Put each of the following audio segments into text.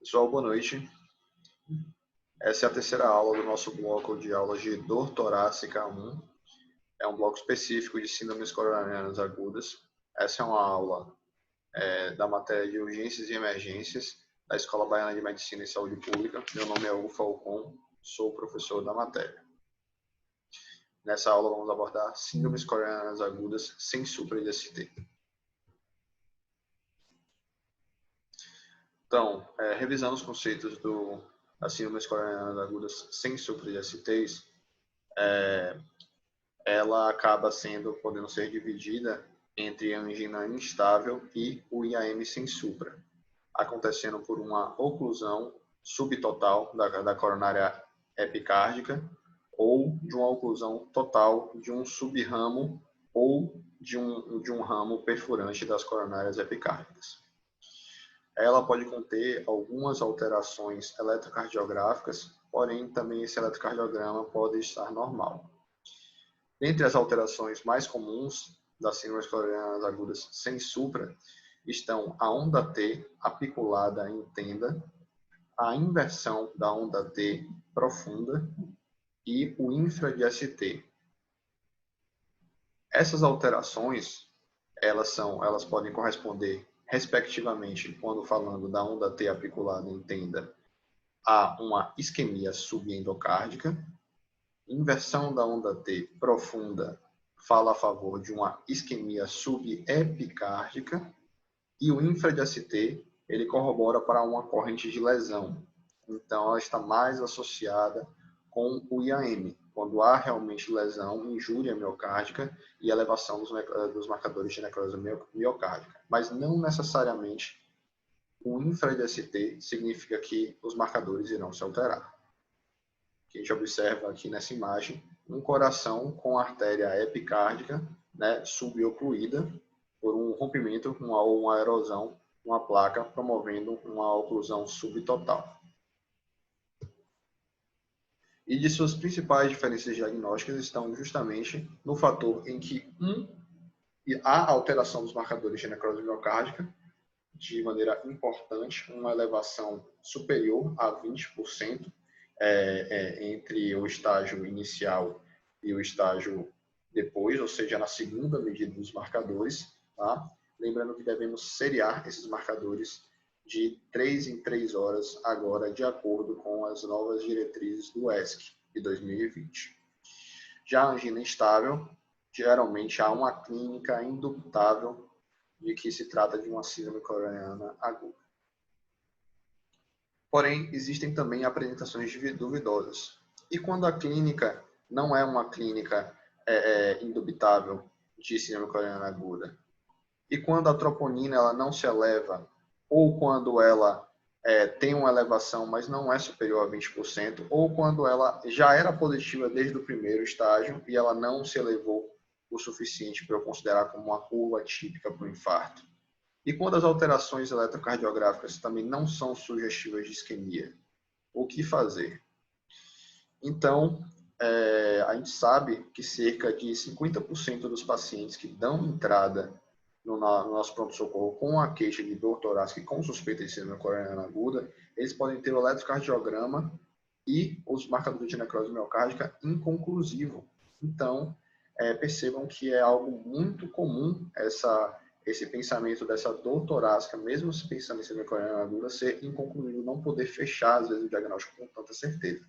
Pessoal, boa noite. Essa é a terceira aula do nosso bloco de aulas de dor torácica 1. É um bloco específico de síndromes coronarianas agudas. Essa é uma aula da matéria de urgências e emergências da Escola Baiana de Medicina e Saúde Pública. Meu nome é Hugo Falcon, sou professor da matéria. Nessa aula vamos abordar síndromes coronarianas agudas sem supra de ST. Então, revisando os conceitos das síndromes coronarianas agudas sem supra de STs, ela acaba podendo ser dividida entre a angina instável e o IAM sem supra, acontecendo por uma oclusão subtotal da coronária epicárdica ou de uma oclusão total de um subramo ou de um ramo perfurante das coronárias epicárdicas. Ela pode conter algumas alterações eletrocardiográficas, porém também esse eletrocardiograma pode estar normal. Dentre as alterações mais comuns das síndromes coronarianas agudas sem supra estão a onda T apiculada em tenda, a inversão da onda T profunda e o infra de ST. Essas alterações, elas podem corresponder, respectivamente, quando falando da onda T apiculada em tenda, a uma isquemia subendocárdica. Inversão da onda T profunda fala a favor de uma isquemia subepicárdica e o infra de ST ele corrobora para uma corrente de lesão. Então, ela está mais associada com o IAM, quando há realmente lesão, injúria miocárdica e elevação dos marcadores de necrose miocárdica. Mas não necessariamente o infra de ST significa que os marcadores irão se alterar. Que a gente observa aqui nessa imagem, um coração com artéria epicárdica, subocluída por um rompimento ou uma erosão, uma placa promovendo uma oclusão subtotal. E de suas principais diferenças diagnósticas estão justamente no fator em que há alteração dos marcadores de necrose miocárdica de maneira importante, uma elevação superior a 20%, entre o estágio inicial e o estágio depois, ou seja, na segunda medida dos marcadores. Tá? Lembrando que devemos seriar esses marcadores de 3 em 3 horas, agora de acordo com as novas diretrizes do ESC de 2020. Já a angina instável, geralmente há uma clínica indubitável de que se trata de uma síndrome coronariana aguda. Porém, existem também apresentações duvidosas. E quando a clínica não é uma clínica indubitável de síndrome coronariana aguda? E quando a troponina ela não se eleva, ou quando ela tem uma elevação, mas não é superior a 20%, ou quando ela já era positiva desde o primeiro estágio e ela não se elevou o suficiente para eu considerar como uma curva típica para o infarto? E quando as alterações eletrocardiográficas também não são sugestivas de isquemia, o que fazer? Então, a gente sabe que cerca de 50% dos pacientes que dão entrada no nosso pronto-socorro com a queixa de dor torácica e com suspeita de síndrome coronariana aguda, eles podem ter o eletrocardiograma e os marcadores de necrose miocárdica inconclusivo. Então, percebam que é algo muito comum esse pensamento dessa dor torácica, mesmo se pensando em síndrome coronariana aguda, ser inconclusivo, não poder fechar, às vezes, o diagnóstico com tanta certeza.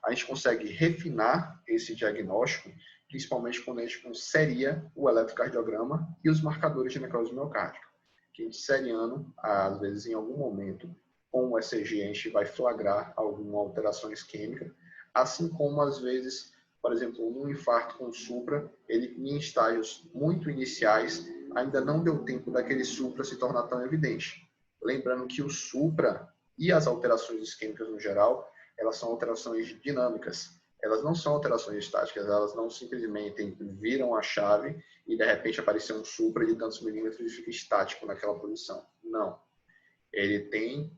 A gente consegue refinar esse diagnóstico, principalmente quando a gente seria o eletrocardiograma e os marcadores de necrose miocárdica. Que a gente seriando, às vezes, em algum momento, com o ECG, a gente vai flagrar alguma alteração isquêmica, assim como, às vezes, por exemplo, no infarto com supra, ele em estágios muito iniciais, ainda não deu tempo daquele supra se tornar tão evidente. Lembrando que o supra e as alterações isquêmicas no geral, elas são alterações dinâmicas. Elas não são alterações estáticas, elas não simplesmente viram a chave e de repente apareceu um supra de tantos milímetros e fica estático naquela posição. Não. Ele tem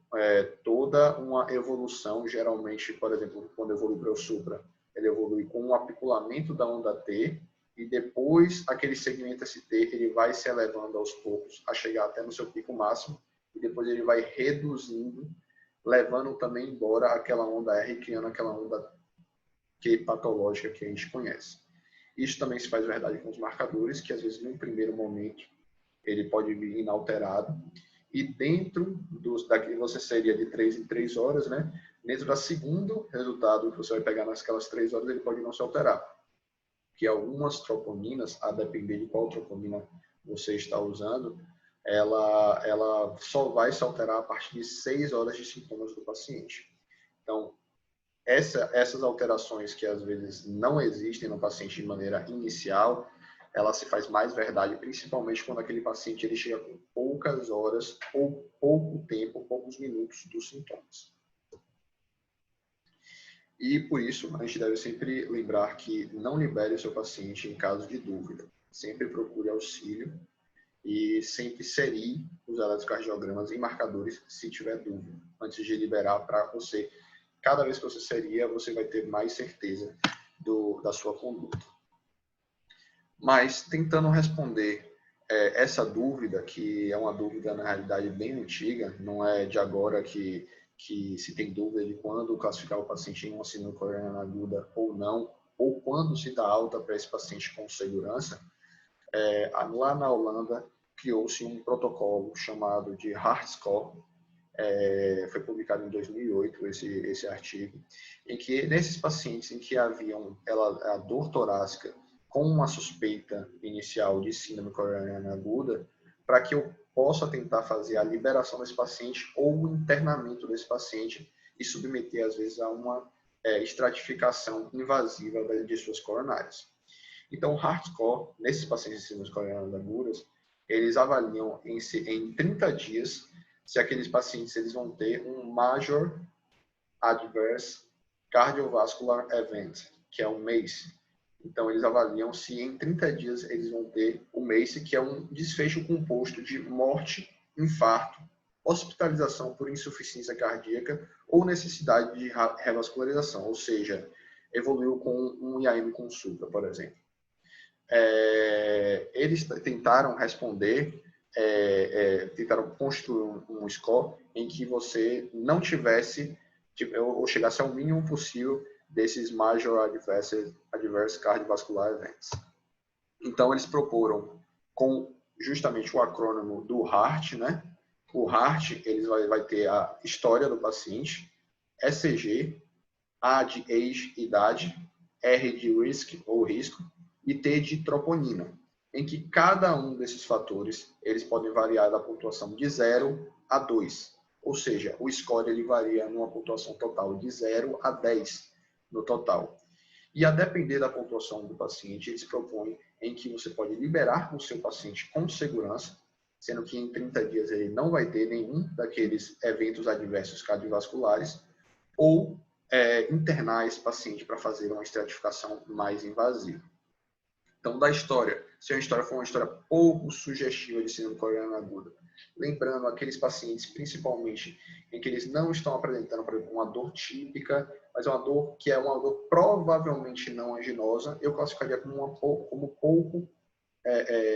toda uma evolução, geralmente, por exemplo, quando evolui para o supra, ele evolui com um apiculamento da onda T e depois aquele segmento ST ele vai se elevando aos poucos a chegar até no seu pico máximo e depois ele vai reduzindo levando também embora aquela onda R, criando aquela onda Q patológica que a gente conhece. Isso também se faz verdade com os marcadores, que às vezes, num primeiro momento, ele pode vir inalterado, e dentro daqui você seria de 3 em 3 horas, né? Dentro do segundo resultado que você vai pegar naquelas 3 horas, ele pode não se alterar. Que algumas troponinas, a depender de qual troponina você está usando, ela só vai se alterar a partir de 6 horas de sintomas do paciente. Então, essas alterações que às vezes não existem no paciente de maneira inicial, ela se faz mais verdade, principalmente quando aquele paciente ele chega com poucas horas ou pouco tempo, poucos minutos dos sintomas. E por isso, a gente deve sempre lembrar que não libere o seu paciente em caso de dúvida. Sempre procure auxílio e sempre serie os eletrocardiogramas em marcadores se tiver dúvida, antes de liberar para você. Cada vez que você seria, você vai ter mais certeza da sua conduta. Mas, tentando responder essa dúvida, que é uma dúvida, na realidade, bem antiga, não é de agora que se tem dúvida de quando classificar o paciente em uma síndrome coronariana aguda ou não, ou quando se dá alta para esse paciente com segurança, lá na Holanda criou-se um protocolo chamado de HeartScore, foi publicado em 2008 esse artigo, em que nesses pacientes em que haviam a dor torácica com uma suspeita inicial de síndrome coronariana aguda, para que eu possa tentar fazer a liberação desse paciente ou o internamento desse paciente e submeter, às vezes, a uma estratificação invasiva de suas coronárias. Então, o HeartScore, nesses pacientes de síndrome coronariana agudas, eles avaliam em 30 dias se aqueles pacientes eles vão ter um Major Adverse Cardiovascular Event, que é um MACE. Então, eles avaliam se em 30 dias eles vão ter o MACE, que é um desfecho composto de morte, infarto, hospitalização por insuficiência cardíaca ou necessidade de revascularização, ou seja, evoluiu com um IAM com supra, por exemplo. Eles tentaram responder, tentaram construir um score em que você não tivesse, ou chegasse ao mínimo possível desses Major Adverse Cardiovascular Events. Então, eles proporam, com justamente o acrônimo do HEART, né? O HEART, eles vai ter a história do paciente, ECG, A de age, idade, R de risk, ou risco, e T de troponina, em que cada um desses fatores eles podem variar da pontuação de 0 a 2. Ou seja, o score ele varia numa pontuação total de 0 a 10 no total. E a depender da pontuação do paciente, eles propõem em que você pode liberar o seu paciente com segurança, sendo que em 30 dias ele não vai ter nenhum daqueles eventos adversos cardiovasculares, ou internar esse paciente para fazer uma estratificação mais invasiva. Então, da história, se a história for uma história pouco sugestiva de síndrome coronariana aguda, lembrando aqueles pacientes, principalmente, em que eles não estão apresentando, por exemplo, uma dor típica, mas é uma dor que é uma dor provavelmente não anginosa, eu classificaria como pouco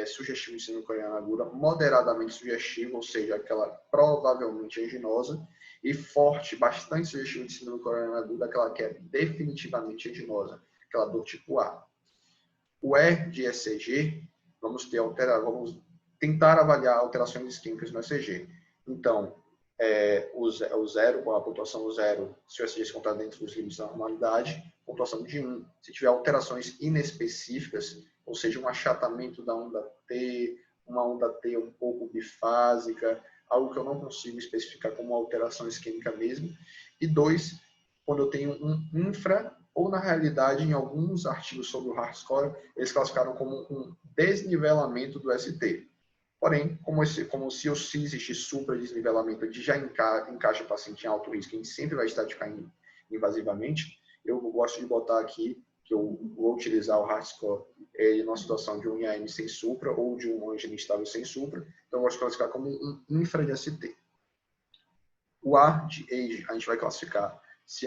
sugestivo de síndrome coronariana aguda, moderadamente sugestivo, ou seja, aquela provavelmente anginosa, e forte, bastante sugestivo de síndrome coronariana aguda, aquela que é definitivamente anginosa, aquela dor tipo A. O E de ECG, vamos tentar avaliar alterações isquêmicas no ECG. Então, o zero, com a pontuação 0, se o ECG se encontrar dentro dos limites da normalidade, pontuação de 1. Se tiver alterações inespecíficas, ou seja, um achatamento da onda T, uma onda T um pouco bifásica, algo que eu não consigo especificar como alteração isquêmica mesmo. E 2, quando eu tenho um infra, ou na realidade, em alguns artigos sobre o HeartScore, eles classificaram como um desnivelamento do ST. Porém, como se existe supra-desnivelamento, ele já encaixa o paciente em alto risco, a gente sempre vai estatificar invasivamente, eu gosto de botar aqui que eu vou utilizar o HeartScore numa situação de um IAM sem supra ou de um angina instável sem supra, então eu gosto de classificar como um infra de ST. O A de age, a gente vai classificar se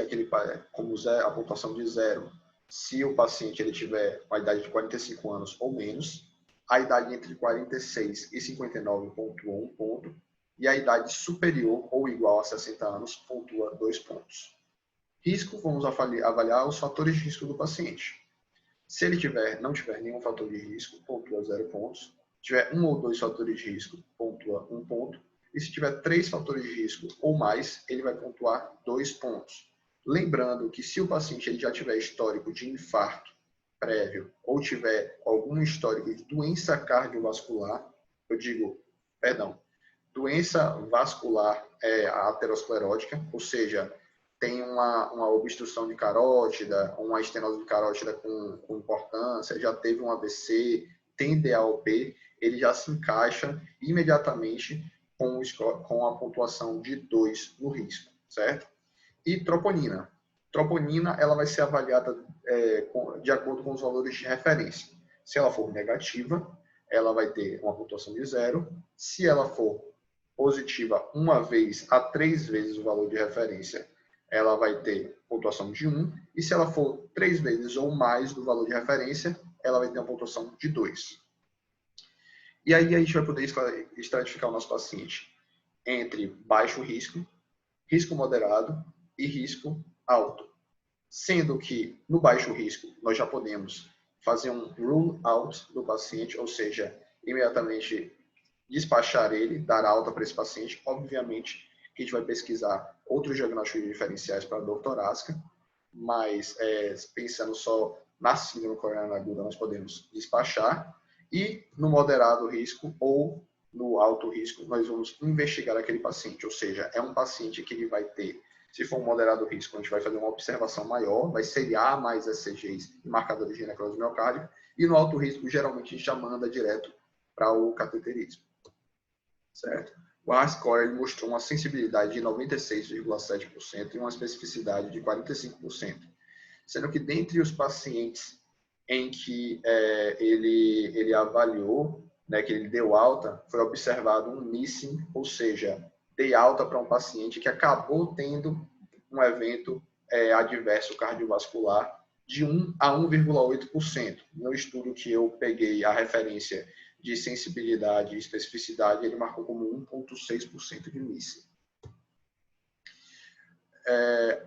como a pontuação de 0, se o paciente ele tiver uma idade de 45 anos ou menos, a idade entre 46 e 59,1 ponto, e a idade superior ou igual a 60 anos pontua 2 pontos. Risco, vamos avaliar os fatores de risco do paciente. Se ele não tiver nenhum fator de risco, pontua 0 pontos. Se tiver 1 ou 2 fatores de risco, pontua 1 ponto. E se tiver 3 fatores de risco ou mais, ele vai pontuar 2 pontos. Lembrando que se o paciente já tiver histórico de infarto prévio ou tiver algum histórico de doença cardiovascular, doença vascular aterosclerótica, ou seja, tem uma obstrução de carótida, uma estenose de carótida com importância, já teve um AVC, tem DAOP, ele já se encaixa imediatamente com a pontuação de 2 no risco, certo? E troponina. Troponina, ela vai ser avaliada de acordo com os valores de referência. Se ela for negativa, ela vai ter uma pontuação de 0. Se ela for positiva 1 vez a 3 vezes o valor de referência, ela vai ter pontuação de 1. E se ela for 3 vezes ou mais do valor de referência, ela vai ter uma pontuação de 2. E aí a gente vai poder estratificar o nosso paciente entre baixo risco, risco moderado e risco alto. Sendo que no baixo risco nós já podemos fazer um rule out do paciente, ou seja, imediatamente despachar ele, dar alta para esse paciente. Obviamente que a gente vai pesquisar outros diagnósticos diferenciais para a dor torácica, mas pensando só na síndrome coronariana aguda, nós podemos despachar. E no moderado risco ou no alto risco, nós vamos investigar aquele paciente, ou seja, é um paciente que ele vai ter, se for um moderado risco, a gente vai fazer uma observação maior, vai seriar mais ECGs e marcadores de necrose miocárdica, e no alto risco, geralmente, a gente já manda direto para o cateterismo, certo? O HART-score ele mostrou uma sensibilidade de 96,7% e uma especificidade de 45%, sendo que dentre os pacientes em que ele avaliou, né, que ele deu alta, foi observado um missing, ou seja, dei alta para um paciente que acabou tendo um evento adverso cardiovascular de 1 a 1,8%. No estudo que eu peguei a referência de sensibilidade e especificidade, ele marcou como 1,6% de missing.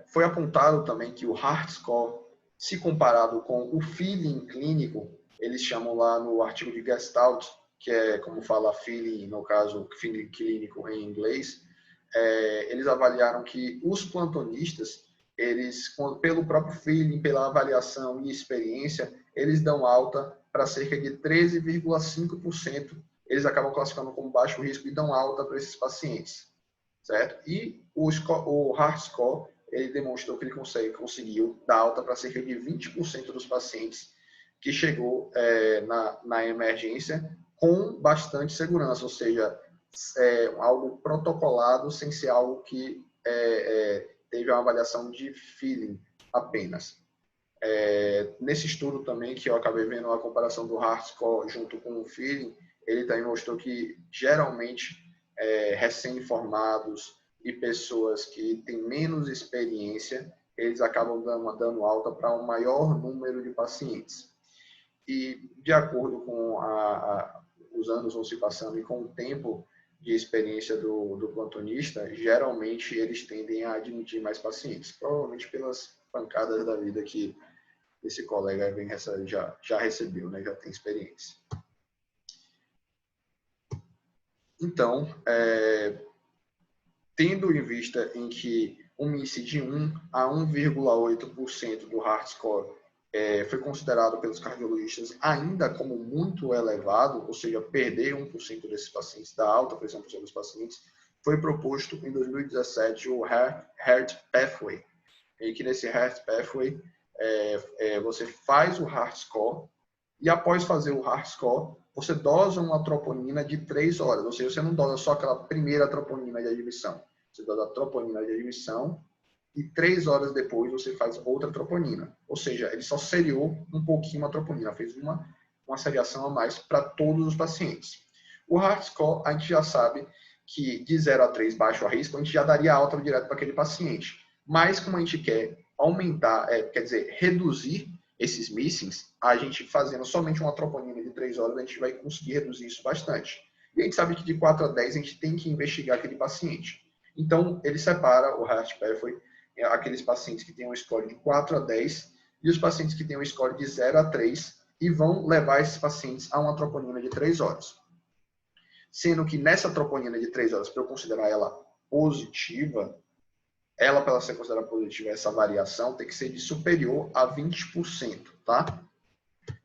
Foi apontado também que o HART-score, se comparado com o feeling clínico, eles chamam lá no artigo de Gestalt, que é como fala feeling, no caso, feeling clínico em inglês, eles avaliaram que os plantonistas, eles, pelo próprio feeling, pela avaliação e experiência, eles dão alta para cerca de 13,5%. Eles acabam classificando como baixo risco e dão alta para esses pacientes, certo? E o HART-score, ele demonstrou que ele conseguiu dar alta para cerca de 20% dos pacientes que chegou na emergência com bastante segurança, ou seja, algo protocolado sem ser algo que teve uma avaliação de feeling apenas. Nesse estudo também, que eu acabei vendo a comparação do HART-score junto com o feeling, ele também mostrou que geralmente recém-formados e pessoas que têm menos experiência, eles acabam dando alta para um maior número de pacientes. E, de acordo com os anos vão se passando e com o tempo de experiência do plantonista, geralmente eles tendem a admitir mais pacientes, provavelmente pelas pancadas da vida que esse colega já recebeu, né? Já tem experiência. Então, tendo em vista em que um índice de 1 a 1,8% do HART-score foi considerado pelos cardiologistas ainda como muito elevado, ou seja, perder 1% desses pacientes da alta pressão arterial dos pacientes, foi proposto em 2017 o Heart Pathway, em que nesse Heart Pathway você faz o HART-score e após fazer o HART-score, você dosa uma troponina de 3 horas, ou seja, você não dosa só aquela primeira troponina de admissão, você dosa a troponina de admissão e 3 horas depois você faz outra troponina. Ou seja, ele só seriou um pouquinho a troponina, fez uma seriação a mais para todos os pacientes. O HART-score, a gente já sabe que de 0 a 3 baixo a risco, a gente já daria alta direto para aquele paciente. Mas como a gente quer aumentar, reduzir esses missings, a gente fazendo somente uma troponina de 3 horas, a gente vai conseguir reduzir isso bastante. E a gente sabe que de 4 a 10 a gente tem que investigar aquele paciente. Então, ele separa o Heart Pathway, aqueles pacientes que têm um score de 4 a 10 e os pacientes que têm um score de 0 a 3 e vão levar esses pacientes a uma troponina de 3 horas. Sendo que nessa troponina de 3 horas, para eu considerar ela positiva, ela, para ser considerada positiva, essa variação tem que ser de superior a 20%, tá?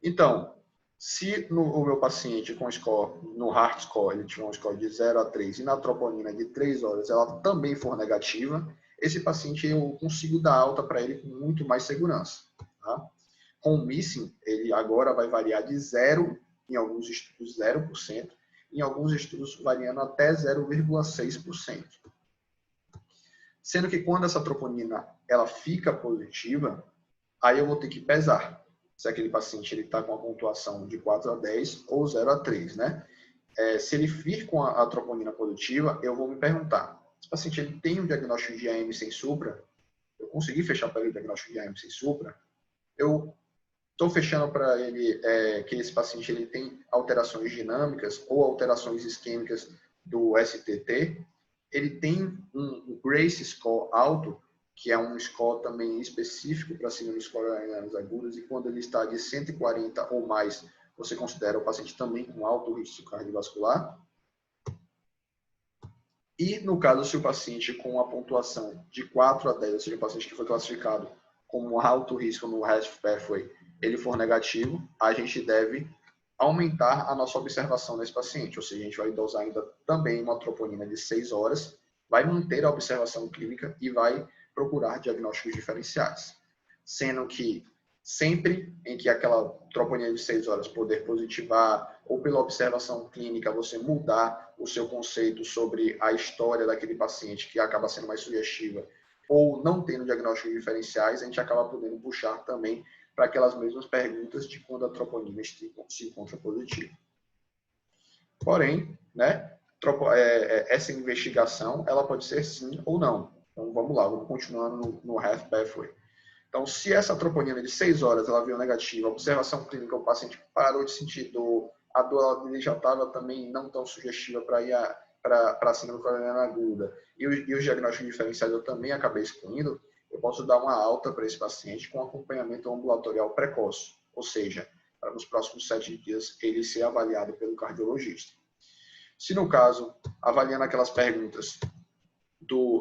Então, se o meu paciente com score, no Heart Score, ele tiver um score de 0 a 3 e na troponina de 3 horas ela também for negativa, esse paciente eu consigo dar alta para ele com muito mais segurança, tá? Com o missing, ele agora vai variar de 0, em alguns estudos 0%, em alguns estudos variando até 0,6%. Sendo que quando essa troponina ela fica positiva, aí eu vou ter que pesar se aquele paciente está com a pontuação de 4 a 10 ou 0 a 3, né? Se ele vir com a troponina positiva, eu vou me perguntar, esse paciente ele tem um diagnóstico de AM sem supra? Eu consegui fechar para ele o diagnóstico de AM sem supra? Eu estou fechando para ele que esse paciente ele tem alterações dinâmicas ou alterações isquêmicas do STT? Ele tem um Grace Score alto, que é um score também específico para síndromes coronarianas agudas, e quando ele está de 140 ou mais, você considera o paciente também com alto risco cardiovascular. E no caso, se o paciente com a pontuação de 4 a 10, ou seja, o paciente que foi classificado como alto risco no Heart Pathway, ele for negativo, a gente deve aumentar a nossa observação nesse paciente, ou seja, a gente vai dosar ainda também uma troponina de 6 horas, vai manter a observação clínica e vai procurar diagnósticos diferenciais. Sendo que sempre em que aquela troponina de 6 horas poder positivar ou pela observação clínica você mudar o seu conceito sobre a história daquele paciente que acaba sendo mais sugestiva ou não tendo diagnósticos diferenciais, a gente acaba podendo puxar também para aquelas mesmas perguntas de quando a troponina se encontra positiva. Porém, né, essa investigação ela pode ser sim ou não. Então vamos lá, vamos continuando no Heart Pathway. Então, se essa troponina de 6 horas ela veio negativa, a observação clínica, o paciente parou de sentir dor, a dor dele já estava também não tão sugestiva para ir para a síndrome coronariana aguda, e os diagnósticos diferenciais eu também acabei excluindo, eu posso dar uma alta para esse paciente com acompanhamento ambulatorial precoce, ou seja, para nos próximos 7 dias ele ser avaliado pelo cardiologista. Se no caso, avaliando aquelas perguntas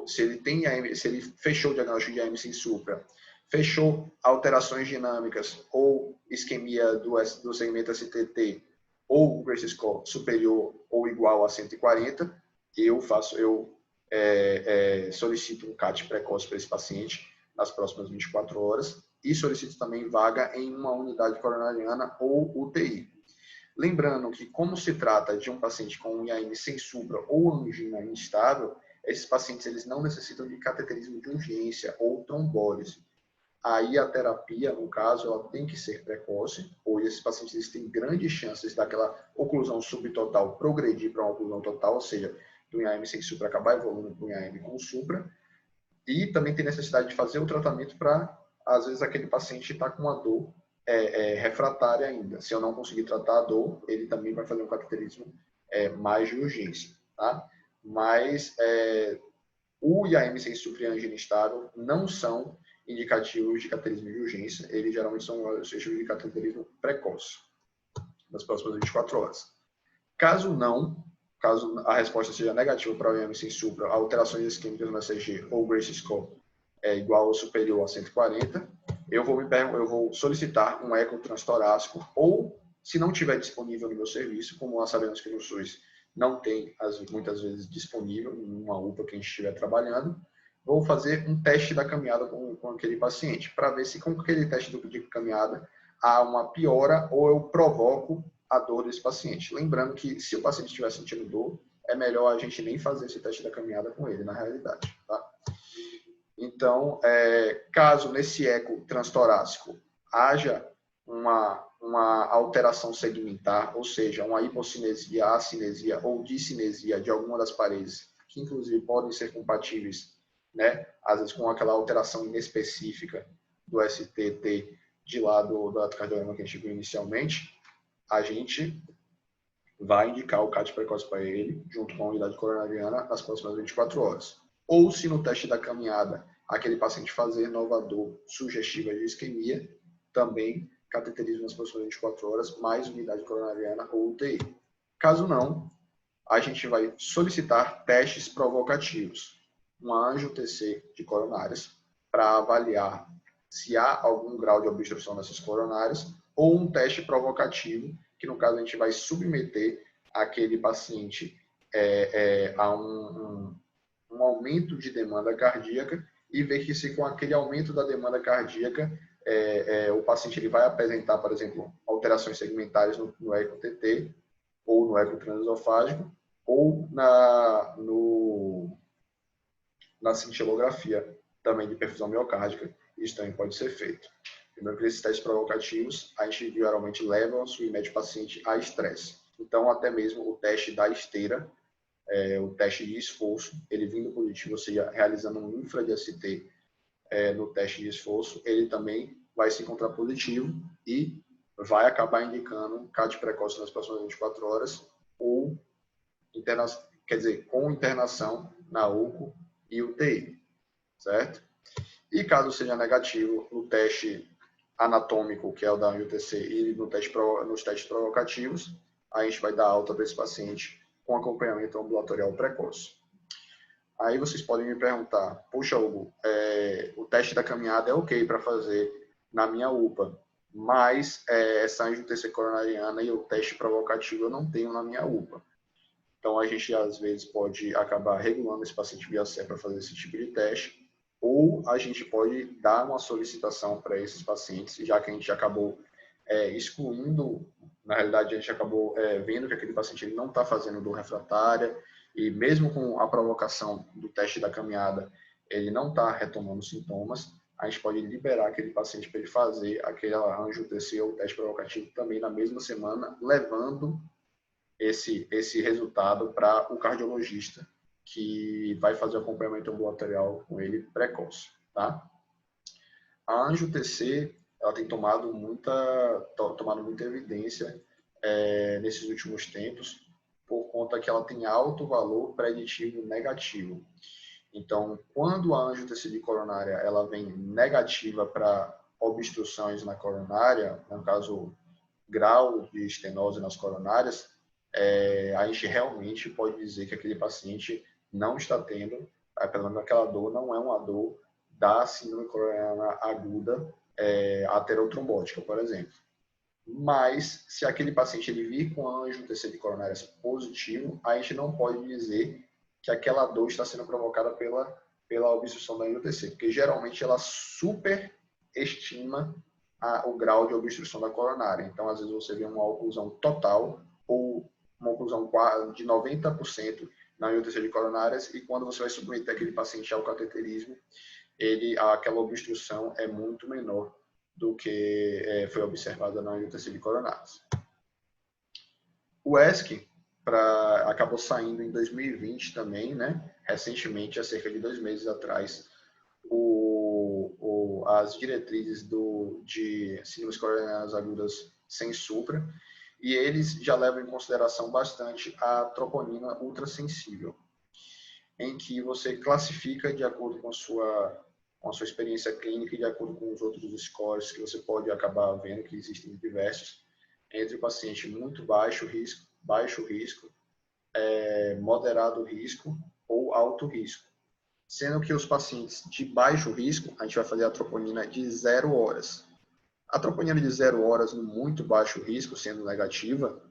se ele fechou o diagnóstico de AM sem supra, fechou alterações dinâmicas ou isquemia do segmento STT ou o Grace Score superior ou igual a 140, eu solicito um CAT precoce para esse paciente nas próximas 24 horas e solicito também vaga em uma unidade coronariana ou UTI. Lembrando que, como se trata de um paciente com IAM sem supra ou angina instável, esses pacientes eles não necessitam de cateterismo de urgência ou trombólise. Aí a terapia, no caso, ela tem que ser precoce, ou esses pacientes eles têm grandes chances daquela oclusão subtotal progredir para uma oclusão total, ou seja, do IAM sem supra acabar evoluindo para o IAM com supra, e também tem necessidade de fazer o tratamento para, às vezes, aquele paciente está com uma dor refratária ainda. Se eu não conseguir tratar a dor, ele também vai fazer um cateterismo mais de urgência, tá? Mas o IAM sem supra e angina instável não são indicativos de cateterismo de urgência, eles geralmente são de cateterismo precoce, nas próximas 24 horas. Caso a resposta seja negativa para o IAM sem supra, alterações isquêmicas no ECG ou Grace Score é igual ou superior a 140, eu vou solicitar um eco transtorácico, ou, se não tiver disponível no meu serviço, como nós sabemos que no SUS não tem, muitas vezes, disponível em uma UPA que a gente estiver trabalhando, vou fazer um teste da caminhada com aquele paciente, para ver se com aquele teste de caminhada há uma piora ou eu provoco a dor desse paciente. Lembrando que, se o paciente estiver sentindo dor, é melhor a gente nem fazer esse teste da caminhada com ele, na realidade, tá? Então, caso nesse eco transtorácico haja uma alteração segmentar, ou seja, uma hipocinesia, acinesia ou discinesia de alguma das paredes, que inclusive podem ser compatíveis, né, às vezes com aquela alteração inespecífica do STT de lá do eletrocardiograma que a gente viu inicialmente, a gente vai indicar o CAT precoce para ele, junto com a unidade coronariana, nas próximas 24 horas. Ou se no teste da caminhada, aquele paciente fazer nova dor sugestiva de isquemia, também cateterismo nas próximas 24 horas, mais unidade coronariana ou UTI. Caso não, a gente vai solicitar testes provocativos, um anjo-TC de coronárias, para avaliar se há algum grau de obstrução nessas coronárias, ou um teste provocativo, que no caso a gente vai submeter aquele paciente a um aumento de demanda cardíaca e ver que se com aquele aumento da demanda cardíaca o paciente ele vai apresentar, por exemplo, alterações segmentares no eco-TT ou no eco-transesofágico ou na cintilografia também de perfusão miocárdica. Isso também pode ser feito. Lembrando que esses testes provocativos, a gente geralmente leva o submete o paciente a estresse. Então, até mesmo o teste da esteira, o teste de esforço, ele vindo positivo, ou seja, realizando um infra de ST no teste de esforço, ele também vai se encontrar positivo e vai acabar indicando CAT precoce nas próximas 24 horas ou com internação na UCO e UTI, certo? E caso seja negativo no teste anatômico, que é o da UTC, e nos testes provocativos, a gente vai dar alta para esse paciente com acompanhamento ambulatorial precoce. Aí vocês podem me perguntar, poxa, Hugo, o teste da caminhada é ok para fazer na minha UPA, mas essa angiotensina coronariana e o teste provocativo eu não tenho na minha UPA. Então, a gente, às vezes, pode acabar regulando esse paciente via CE para fazer esse tipo de teste, ou a gente pode dar uma solicitação para esses pacientes, já que a gente acabou excluindo, na realidade, a gente acabou vendo que aquele paciente ele não está fazendo dor refratária, e mesmo com a provocação do teste da caminhada, ele não está retomando sintomas, a gente pode liberar aquele paciente para ele fazer aquela angiotensina ou teste provocativo também na mesma semana, levando esse resultado para o cardiologista, que vai fazer o acompanhamento ambulatorial com ele precoce, tá? A anjo-TC, ela tem tomado muita evidência nesses últimos tempos, por conta que ela tem alto valor preditivo negativo. Então, quando a anjo-TC de coronária ela vem negativa para obstruções na coronária, no caso, grau de estenose nas coronárias, a gente realmente pode dizer que aquele paciente não está tendo, pelo menos aquela dor não é uma dor da síndrome coronariana aguda aterotrombótica, por exemplo. Mas, se aquele paciente ele vir com angiotensina de coronárias positivo, a gente não pode dizer que aquela dor está sendo provocada pela obstrução da angiotensina, porque geralmente ela superestima o grau de obstrução da coronária. Então, às vezes você vê uma oclusão total ou uma oclusão de 90% na angiotensina de coronárias, e quando você vai submeter aquele paciente ao cateterismo, aquela obstrução é muito menor do que foi observada na angiotensina de coronárias. O ESC acabou saindo em 2020 também, né? Recentemente, há cerca de 2 meses atrás, as diretrizes de síndromes coronarianas agudas sem supra, e eles já levam em consideração bastante a troponina ultrassensível, em que você classifica de acordo com a sua experiência clínica e de acordo com os outros scores que você pode acabar vendo que existem diversos, entre o paciente muito baixo risco, moderado risco ou alto risco. Sendo que os pacientes de baixo risco, a gente vai fazer a troponina de 0 horas. A troponina de 0 horas no muito baixo risco, sendo negativa,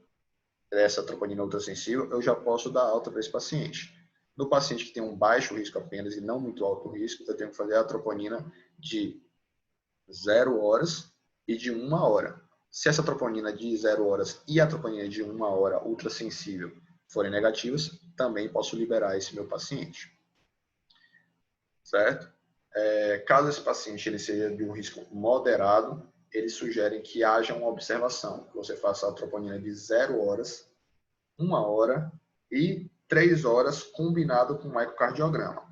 essa troponina ultrassensível, eu já posso dar alta para esse paciente. No paciente que tem um baixo risco apenas e não muito alto risco, eu tenho que fazer a troponina de 0 horas e de 1 hora. Se essa troponina de 0 horas e a troponina de 1 hora ultrassensível forem negativas, também posso liberar esse meu paciente. Certo? Caso esse paciente ele seja de um risco moderado, eles sugerem que haja uma observação, que você faça a troponina de 0 horas, 1 hora e 3 horas combinado com o ecocardiograma.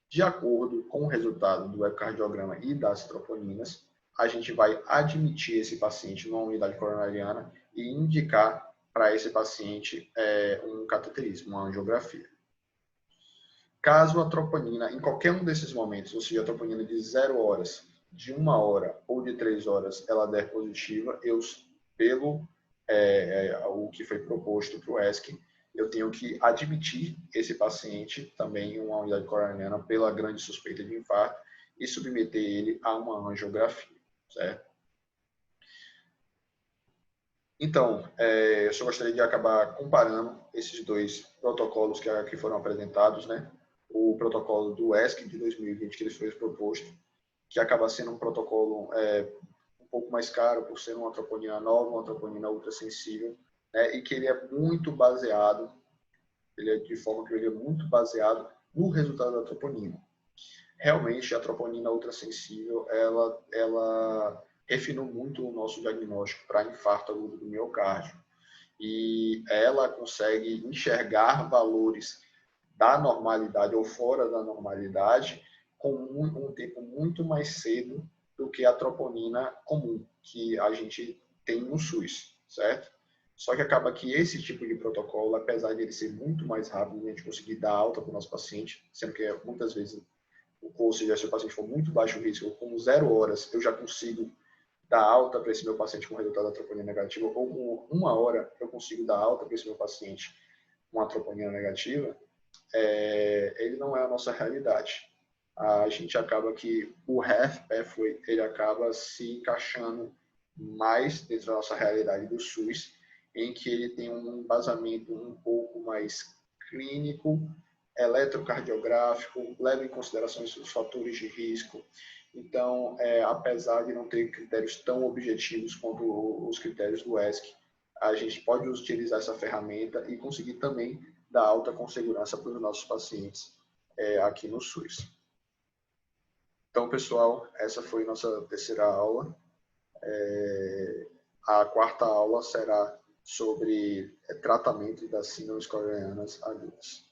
De acordo com o resultado do ecocardiograma e das troponinas, a gente vai admitir esse paciente numa unidade coronariana e indicar para esse paciente um cateterismo, uma angiografia. Caso a troponina, em qualquer um desses momentos, ou seja, a troponina de 0 horas, de 1 hora ou de 3 horas, ela der positiva, pelo o que foi proposto para o ESC, eu tenho que admitir esse paciente também em uma unidade coronariana pela grande suspeita de infarto e submeter ele a uma angiografia, certo? Então, eu só gostaria de acabar comparando esses dois protocolos que foram apresentados, né? O protocolo do ESC de 2020, que ele foi proposto, que acaba sendo um protocolo um pouco mais caro por ser uma troponina nova, uma troponina ultrassensível, né? E que ele é muito baseado, de forma que ele é muito baseado no resultado da troponina. Realmente, a troponina ultrassensível, ela refinou muito o nosso diagnóstico para infarto agudo do miocárdio. E ela consegue enxergar valores da normalidade ou fora da normalidade com um tempo muito mais cedo do que a troponina comum que a gente tem no SUS, certo? Só que acaba que esse tipo de protocolo, apesar de ele ser muito mais rápido, a gente conseguir dar alta para o nosso paciente, sendo que muitas vezes, ou seja, se o paciente for muito baixo risco, com 0 horas, eu já consigo dar alta para esse meu paciente com resultado da troponina negativa, ou com 1 hora eu consigo dar alta para esse meu paciente com a troponina negativa, ele não é a nossa realidade. A gente acaba que o HEF pathway, ele acaba se encaixando mais dentro da nossa realidade do SUS, em que ele tem um embasamento um pouco mais clínico, eletrocardiográfico, leva em consideração os fatores de risco. Então, apesar de não ter critérios tão objetivos quanto os critérios do ESC, a gente pode utilizar essa ferramenta e conseguir também dar alta com segurança para os nossos pacientes aqui no SUS. Então, pessoal, essa foi nossa terceira aula. A quarta aula será sobre tratamento das síndromes coronarianas agudas.